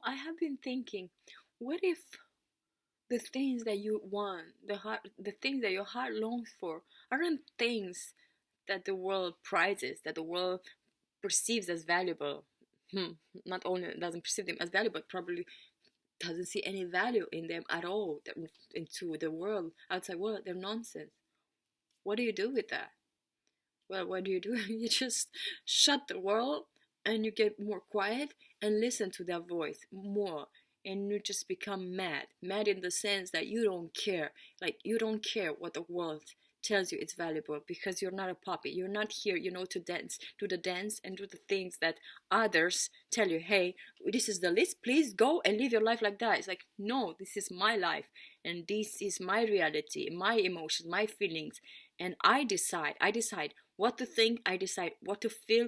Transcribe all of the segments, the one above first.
I have been thinking, what if the things that you want, the things that your heart longs for, aren't things that the world prizes, that the world perceives as valuable? Hmm. Not only doesn't perceive them as valuable, but probably doesn't see any value in them at all. Into the world, outside world, they're nonsense. What do you do with that? Well, what do? You just shut the world and you get more quiet and listen to that voice more. And you just become mad. Mad in the sense that you don't care. Like, you don't care what the world tells you it's valuable, because you're not a puppy. You're not here, to dance, do the dance and do the things that others tell you. Hey, this is the list. Please go and live your life like that. It's like, no, this is my life. And this is my reality, my emotions, my feelings. And I decide what to think, I decide what to feel,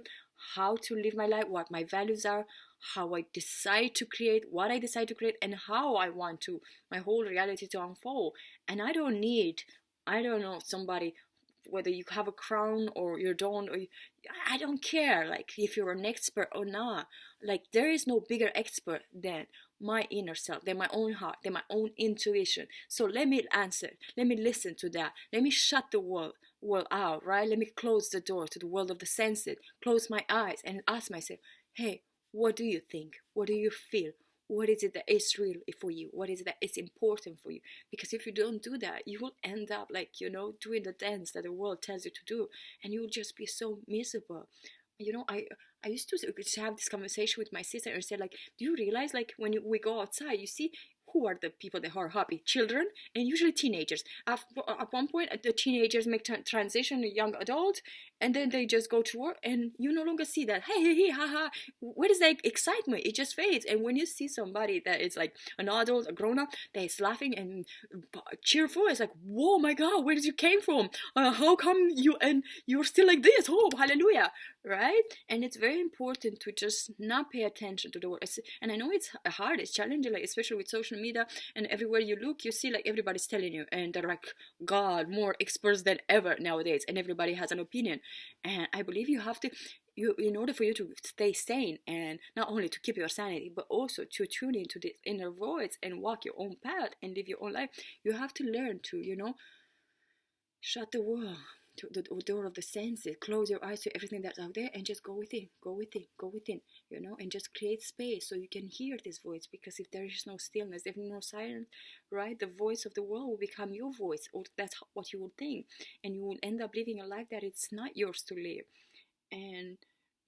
how to live my life, what my values are, how I decide to create, what I decide to create, and how I want to my whole reality to unfold. And I don't need, I don't know, somebody, whether you have a crown or you don't, I don't care, like, if you're an expert or not. Like, there is no bigger expert than my inner self, than my own heart, than my own intuition. So let me answer, let me listen to that, let me shut the world out, right? Let me close the door to the world of the senses, close my eyes and ask myself, hey, what do you think? What do you feel? What is it that is real for you? What is it that is important for you? Because if you don't do that, you will end up, like, doing the dance that the world tells you to do, and you will just be so miserable. I used to have this conversation with my sister and say, like, do you realize, like, when we go outside, you see who are the people that are happy? Children, and usually teenagers. At one point, the teenagers make transition to young adult, and then they just go to work, and you no longer see that, hey, haha. What is that excitement? It just fades. And when you see somebody that is like an adult, a grown up, that is laughing and cheerful, it's like, whoa, my God, where did you came from? How come you're still like this? Oh, hallelujah, right? And it's very important to just not pay attention to the world. And I know it's hard, it's challenging, like, especially with social media, and everywhere you look, you see, like, everybody's telling you, and they're like, God, more experts than ever nowadays, and everybody has an opinion. And I believe you have to, in order for you to stay sane, and not only to keep your sanity, but also to tune into this inner voice and walk your own path and live your own life, you have to learn to, shut the world, to the door of the senses, close your eyes to everything that's out there, and just go within, and just create space so you can hear this voice. Because if there is no stillness, if no silence, right, the voice of the world will become your voice, or that's what you will think, and you will end up living a life that it's not yours to live. And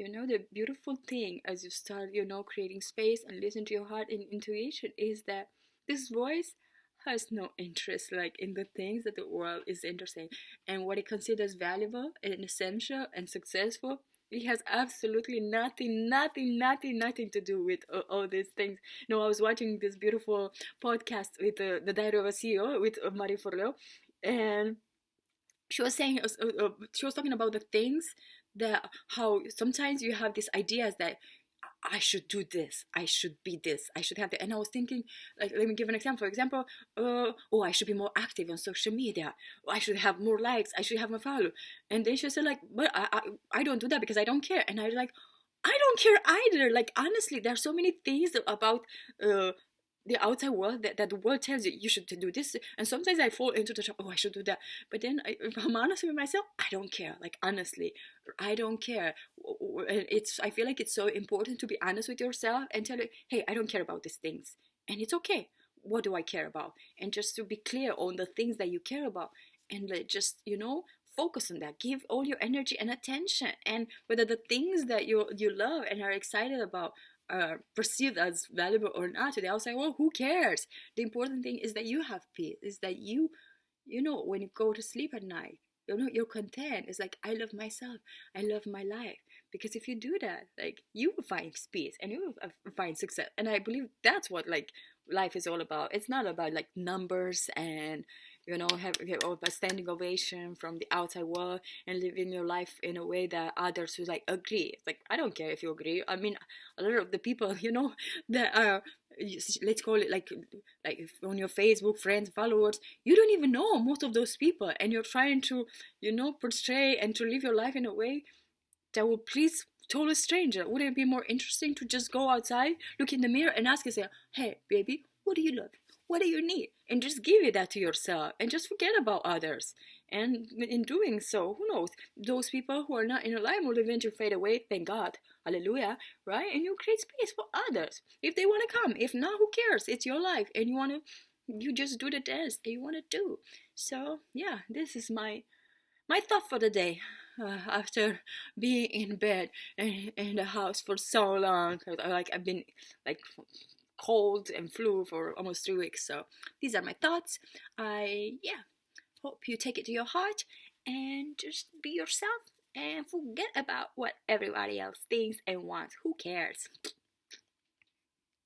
the beautiful thing, as you start, creating space and listen to your heart and intuition, is that this voice has no interest, like, in the things that the world is interested in, and what it considers valuable and essential and successful. It has absolutely nothing to do with all these things. I was watching this beautiful podcast with the Diary of a CEO with Marie Forleo, and she was saying, she was talking about the things that, how sometimes you have these ideas that I should do this, I should be this, I should have that. And I was thinking, like, let me give an example. For example, I should be more active on social media. I should have more likes. I should have more follow. And then she said, like, but I don't do that because I don't care. And I was like, I don't care either. Like, honestly, there are so many things about the outside world that the world tells you should do this, and sometimes I fall into the trap, I should do that. But then if I'm honest with myself, I don't care. Like, honestly, I don't care. I feel like it's so important to be honest with yourself and tell you, hey, I don't care about these things, and it's okay. What do I care about? And just to be clear on the things that you care about, and just focus on that. Give all your energy and attention. And whether the things that you love and are excited about are perceived as valuable or not to the outside world, who cares? The important thing is that you have peace, is that you when you go to sleep at night, you're content. It's like, I love myself, I love my life. Because if you do that, like, you will find peace and you will find success. And I believe that's what, like, life is all about. It's not about, like, numbers and have a standing ovation from the outside world and living your life in a way that others will, like, agree. It's like, I don't care if you agree. I mean, a lot of the people that are, let's call it, like on your Facebook friends, followers, you don't even know most of those people, and you're trying to portray and to live your life in a way that will please total stranger. Wouldn't it be more interesting to just go outside, look in the mirror, and ask yourself, hey, baby, what do you love? What do you need? And just give it that to yourself and just forget about others. And in doing so, who knows? Those people who are not in your life will eventually fade away, thank God. Hallelujah, right? And you create space for others if they want to come. If not, who cares? It's your life, and you just do the dance that you want to do. So yeah, this is my thought for the day. After being in bed and in the house for so long, like I've been like cold and flu for almost 3 weeks. So these are my thoughts. I hope you take it to your heart and just be yourself and forget about what everybody else thinks and wants. Who cares?